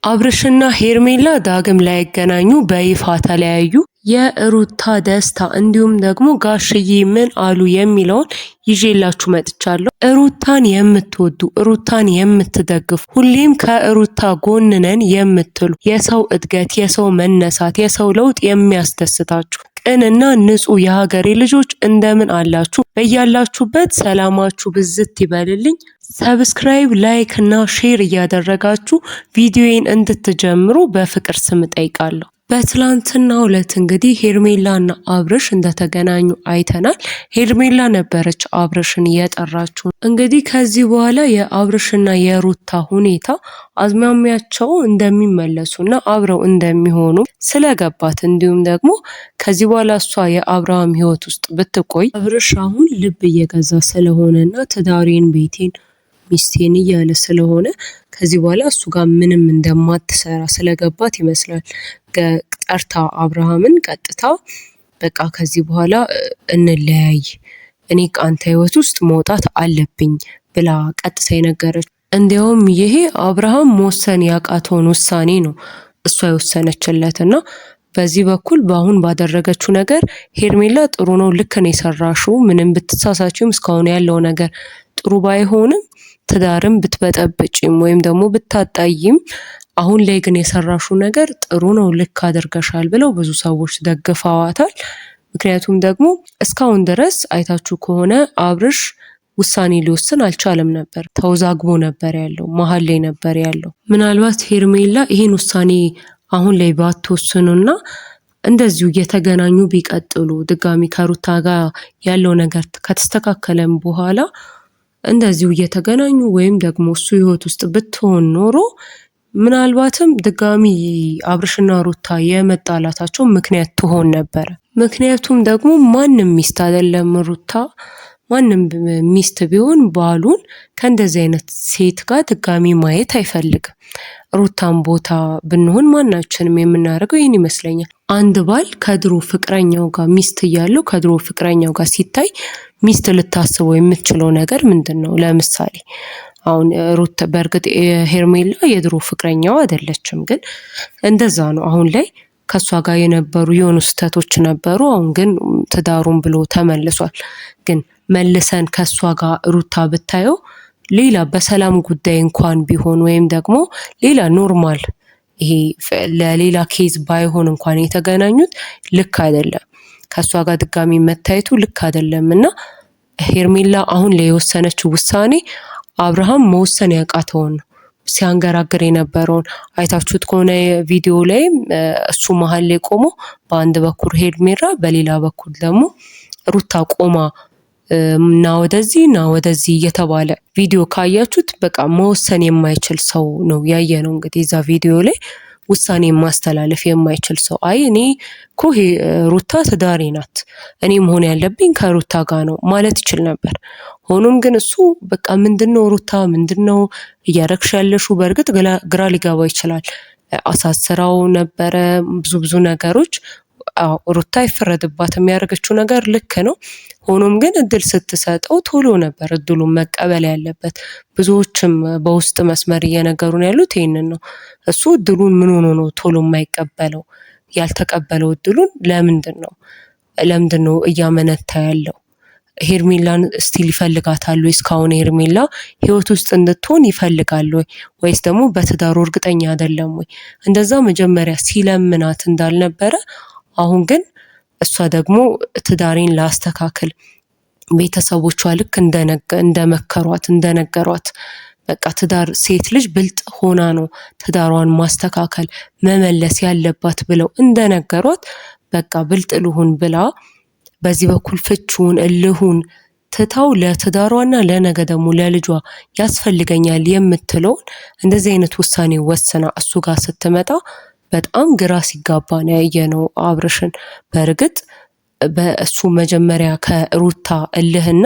አብርሽና ሄርሜላ ዳግም ላይገናኙ በይፋ ተለያዩ። የሩታ ደስታ እንዲሁም ደግሞ ጋሽዬ ምን አሉ የሚለውን ይዤላችሁ መጥቻለሁ። ሩታን የምትወዱ ሩታን የምትደግፉ ሁሌም ከሩታ ጎን ነን የምትሉ የሰው እድገት፣ የሰው መነሳት፣ የሰው ለውጥ የሚያስደስታችሁ ቅንና ንጹህ የሀገሬ ልጆች እንደምን አላችሁ? በያላችሁበት ሰላማችሁ ብዝት ይበልልኝ። ሰብስክራይብ፣ ላይክ እና ሼር እያደረጋችሁ ቪዲዮዬን እንድትጀምሩ በፍቅር ስም ጠይቃለሁ። በትላንትናው ዕለት እንግዲህ ሄርሜላና አብርሽ እንደተገናኙ አይተናል። ሄርሜላ ነበረች አብርሽን የጠራችው። እንግዲህ ከዚህ በኋላ የአብርሽና የሩታ ሁኔታ አዝማሚያቸው እንደሚመለሱና አብረው እንደሚሆኑ ስለገባት እንዲሁም ደግሞ ከዚህ በኋላ እሷ የአብርሃም ሕይወት ውስጥ ብትቆይ አብርሽ አሁን ልብ እየገዛ ስለሆነና ትዳሬን ቤቴን ሚስቴን እያለ ስለሆነ ከዚህ በኋላ እሱ ጋር ምንም እንደማትሰራ ስለገባት ይመስላል ጠርታ አብርሃምን ቀጥታ በቃ ከዚህ በኋላ እንለያይ፣ እኔ ከአንተ ህይወት ውስጥ መውጣት አለብኝ ብላ ቀጥታ የነገረች። እንዲያውም ይሄ አብርሃም መወሰን ያቃተውን ውሳኔ ነው እሷ የወሰነችለትና በዚህ በኩል በአሁን ባደረገችው ነገር ሄርሜላ ጥሩ ነው፣ ልክ ነው የሰራሽው። ምንም ብትሳሳችም እስካሁን ያለው ነገር ጥሩ ባይሆንም ትዳርም ብትበጠብጭም ወይም ደግሞ ብታጣይም አሁን ላይ ግን የሰራሽው ነገር ጥሩ ነው፣ ልክ አድርገሻል ብለው ብዙ ሰዎች ደግፈዋታል። ምክንያቱም ደግሞ እስካሁን ድረስ አይታችሁ ከሆነ አብርሽ ውሳኔ ሊወስን አልቻለም ነበር። ተወዛግቦ ነበር ያለው፣ መሀል ላይ ነበር ያለው። ምናልባት ሄርሜላ ይሄን ውሳኔ አሁን ላይ ባትወስኑና እንደዚሁ እየተገናኙ ቢቀጥሉ ድጋሚ ከሩታ ጋር ያለው ነገር ከተስተካከለም በኋላ እንደዚሁ እየተገናኙ ወይም ደግሞ እሱ ህይወት ውስጥ ብትሆን ኖሮ ምናልባትም ድጋሚ አብርሽና ሩታ የመጣላታቸው ምክንያት ትሆን ነበር። ምክንያቱም ደግሞ ማንም ሚስት አይደለም ሩታ፣ ማንም ሚስት ቢሆን ባሉን ከእንደዚህ አይነት ሴት ጋር ድጋሚ ማየት አይፈልግም። ሩታን ቦታ ብንሆን ማናችንም የምናደርገው ይህን ይመስለኛል። አንድ ባል ከድሮ ፍቅረኛው ጋር ሚስት እያለው ከድሮ ፍቅረኛው ጋር ሲታይ ሚስት ልታስበው የምትችለው ነገር ምንድን ነው? ለምሳሌ አሁን ሩት በእርግጥ ሄርሜላ የድሮ ፍቅረኛው አይደለችም፣ ግን እንደዛ ነው። አሁን ላይ ከሷ ጋር የነበሩ የሆኑ ስህተቶች ነበሩ። አሁን ግን ትዳሩን ብሎ ተመልሷል። ግን መልሰን ከሷ ጋር ሩታ ብታየው ሌላ በሰላም ጉዳይ እንኳን ቢሆን ወይም ደግሞ ሌላ ኖርማል ይሄ ለሌላ ኬዝ ባይሆን እንኳን የተገናኙት ልክ አይደለም። ከሷ ጋር ድጋሚ መታየቱ ልክ አይደለም እና ሄርሜላ አሁን ላይ የወሰነችው ውሳኔ አብርሃም መወሰን ያቃተውን ነው። ሲያንገራግር የነበረውን አይታችሁት ከሆነ ቪዲዮ ላይ እሱ መሀል ላይ ቆሞ በአንድ በኩል ሄርሜላ በሌላ በኩል ደግሞ ሩታ ቆማ እና ወደዚህ እየተባለ ቪዲዮ ካያችሁት በቃ መወሰን የማይችል ሰው ነው ያየነው። እንግዲህ እዛ ቪዲዮ ላይ ውሳኔ ማስተላለፍ የማይችል ሰው እኔ እኮ ሩታ ትዳሬ ናት፣ እኔ መሆን ያለብኝ ከሩታ ጋር ነው ማለት ይችል ነበር። ሆኖም ግን እሱ በቃ ምንድነው ሩታ ምንድነው እያረግሽ ያለሽው? በእርግጥ ግራ ሊገባ ይችላል። አሳስራው ነበረ ብዙ ነገሮች። ሩታ ይፈረድባት፣ የሚያደርገችው ነገር ልክ ነው። ሆኖም ግን እድል ስትሰጠው ቶሎ ነበር እድሉን መቀበል ያለበት። ብዙዎችም በውስጥ መስመር እየነገሩን ያሉት ይሄንን ነው። እሱ እድሉን ምን ሆኖ ነው ቶሎ የማይቀበለው? ያልተቀበለው እድሉን ለምንድን ነው እያመነታ ያለው? ሄርሜላን ስቲል ይፈልጋታል ወይ? እስካሁን ሄርሜላ ህይወት ውስጥ እንድትሆን ይፈልጋል ወይ? ወይስ ደግሞ በትዳሩ እርግጠኛ አይደለም ወይ? እንደዛ መጀመሪያ ሲለምናት እንዳልነበረ አሁን ግን እሷ ደግሞ ትዳሬን ላስተካክል ቤተሰቦቿ ልክ እንደመከሯት እንደነገሯት በቃ ትዳር ሴት ልጅ ብልጥ ሆና ነው ትዳሯን ማስተካከል መመለስ ያለባት ብለው እንደነገሯት በቃ ብልጥ ልሁን ብላ በዚህ በኩል ፍቹን እልሁን ትታው ለትዳሯና ለነገ ደግሞ ለልጇ ያስፈልገኛል የምትለውን እንደዚህ አይነት ውሳኔ ወስና እሱ ጋር ስትመጣ በጣም ግራ ሲጋባ ነው ያየነው አብርሽን። በእርግጥ በእሱ መጀመሪያ ከሩታ እልህና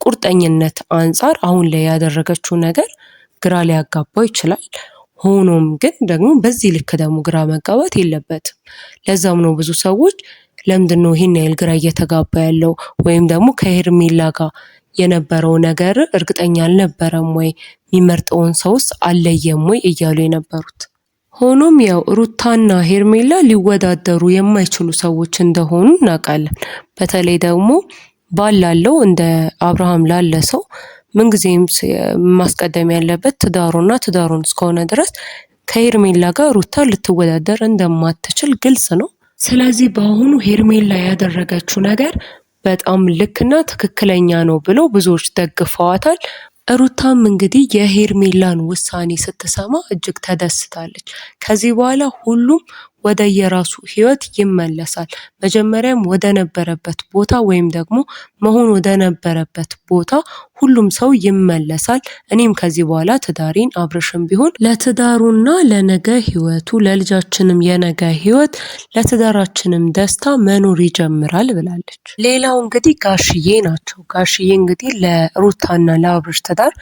ቁርጠኝነት አንጻር አሁን ላይ ያደረገችው ነገር ግራ ሊያጋባው ይችላል። ሆኖም ግን ደግሞ በዚህ ልክ ደግሞ ግራ መጋባት የለበትም። ለዛም ነው ብዙ ሰዎች ለምንድነው ይሄን ያህል ግራ እየተጋባ ያለው ወይም ደግሞ ከሄርሜላ ጋር የነበረው ነገር እርግጠኛ አልነበረም ወይ? የሚመርጠውን ሰውስ አለየም ወይ እያሉ የነበሩት። ሆኖም ያው ሩታና ሄርሜላ ሊወዳደሩ የማይችሉ ሰዎች እንደሆኑ እናውቃለን። በተለይ ደግሞ ባል ላለው እንደ አብርሃም ላለ ሰው ምንጊዜም ማስቀደም ያለበት ትዳሩና ትዳሩን እስከሆነ ድረስ ከሄርሜላ ጋር ሩታ ልትወዳደር እንደማትችል ግልጽ ነው። ስለዚህ በአሁኑ ሄርሜላ ያደረገችው ነገር በጣም ልክና ትክክለኛ ነው ብለው ብዙዎች ደግፈዋታል። ሩታም እንግዲህ የሄርሜላን ውሳኔ ስትሰማ እጅግ ተደስታለች። ከዚህ በኋላ ሁሉም ወደ የራሱ ህይወት ይመለሳል። መጀመሪያም ወደ ነበረበት ቦታ ወይም ደግሞ መሆን ወደ ነበረበት ቦታ ሁሉም ሰው ይመለሳል። እኔም ከዚህ በኋላ ትዳሬን አብርሽም ቢሆን ለትዳሩና ለነገ ህይወቱ ለልጃችንም የነገ ህይወት ለትዳራችንም ደስታ መኖር ይጀምራል ብላለች። ሌላው እንግዲህ ጋሽዬ ናቸው። ጋሽዬ እንግዲህ ለሩታና ለአብርሽ ትዳር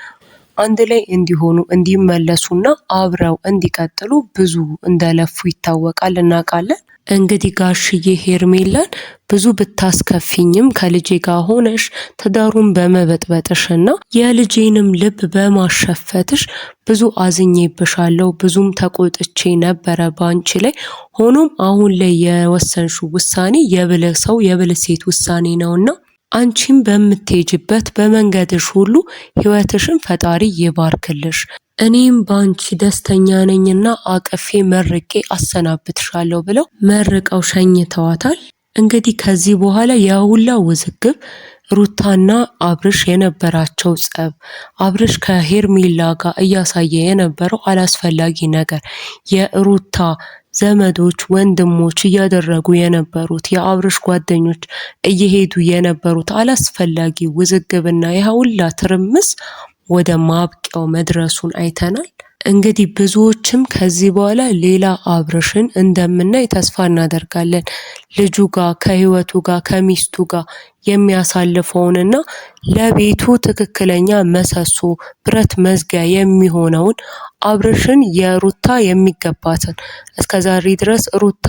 አንድ ላይ እንዲሆኑ እንዲመለሱና አብረው እንዲቀጥሉ ብዙ እንደለፉ ይታወቃል፣ እናውቃለን። እንግዲህ ጋሽዬ ሄርሜላን ብዙ ብታስከፊኝም ከልጄ ጋር ሆነሽ ትዳሩን በመበጥበጥሽና የልጄንም ልብ በማሸፈትሽ ብዙ አዝኜብሻለሁ፣ ብዙም ተቆጥቼ ነበረ ባንቺ ላይ። ሆኖም አሁን ላይ የወሰንሽው ውሳኔ የብልህ ሰው የብልህ ሴት ውሳኔ ነውና አንቺም በምትሄጅበት በመንገድሽ ሁሉ ህይወትሽን ፈጣሪ ይባርክልሽ። እኔም ባንቺ ደስተኛ ነኝና አቅፌ መርቄ አሰናብትሻለሁ ብለው መርቀው ሸኝተዋታል። እንግዲህ ከዚህ በኋላ የሁላ ውዝግብ ሩታና አብርሽ የነበራቸው ጸብ፣ አብርሽ ከሄርሜላ ጋር እያሳየ የነበረው አላስፈላጊ ነገር፣ የሩታ ዘመዶች ወንድሞች እያደረጉ የነበሩት የአብርሽ ጓደኞች እየሄዱ የነበሩት አላስፈላጊ ውዝግብና የሁላ ትርምስ ወደ ማብቂያው መድረሱን አይተናል። እንግዲህ ብዙዎችም ከዚህ በኋላ ሌላ አብርሽን እንደምናይ ተስፋ እናደርጋለን። ልጁ ጋር ከህይወቱ ጋር ከሚስቱ ጋር የሚያሳልፈውንና ለቤቱ ትክክለኛ መሰሶ ብረት መዝጊያ የሚሆነውን አብርሽን የሩታ የሚገባትን እስከዛሬ ድረስ ሩታ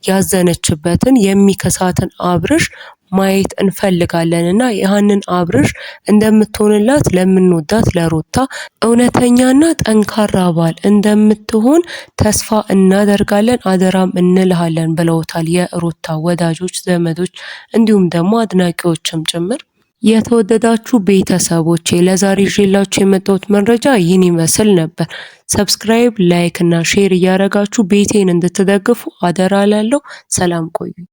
ያዘነችበትን የሚከሳትን አብርሽ ማየት እንፈልጋለን እና ያንን አብርሽ እንደምትሆንላት ለምንወዳት ለሩታ እውነተኛና ጠንካራ ባል እንደምትሆን ተስፋ እናደርጋለን፣ አደራም እንልሃለን ብለውታል የሩታ ወዳጆች፣ ዘመዶች እንዲሁም ደግሞ አድናቂዎችም ጭምር። የተወደዳችሁ ቤተሰቦቼ ለዛሬ ይዤላችሁ የመጣሁት መረጃ ይህን ይመስል ነበር። ሰብስክራይብ፣ ላይክ እና ሼር እያደረጋችሁ ቤቴን እንድትደግፉ አደራ ላለው። ሰላም ቆዩ።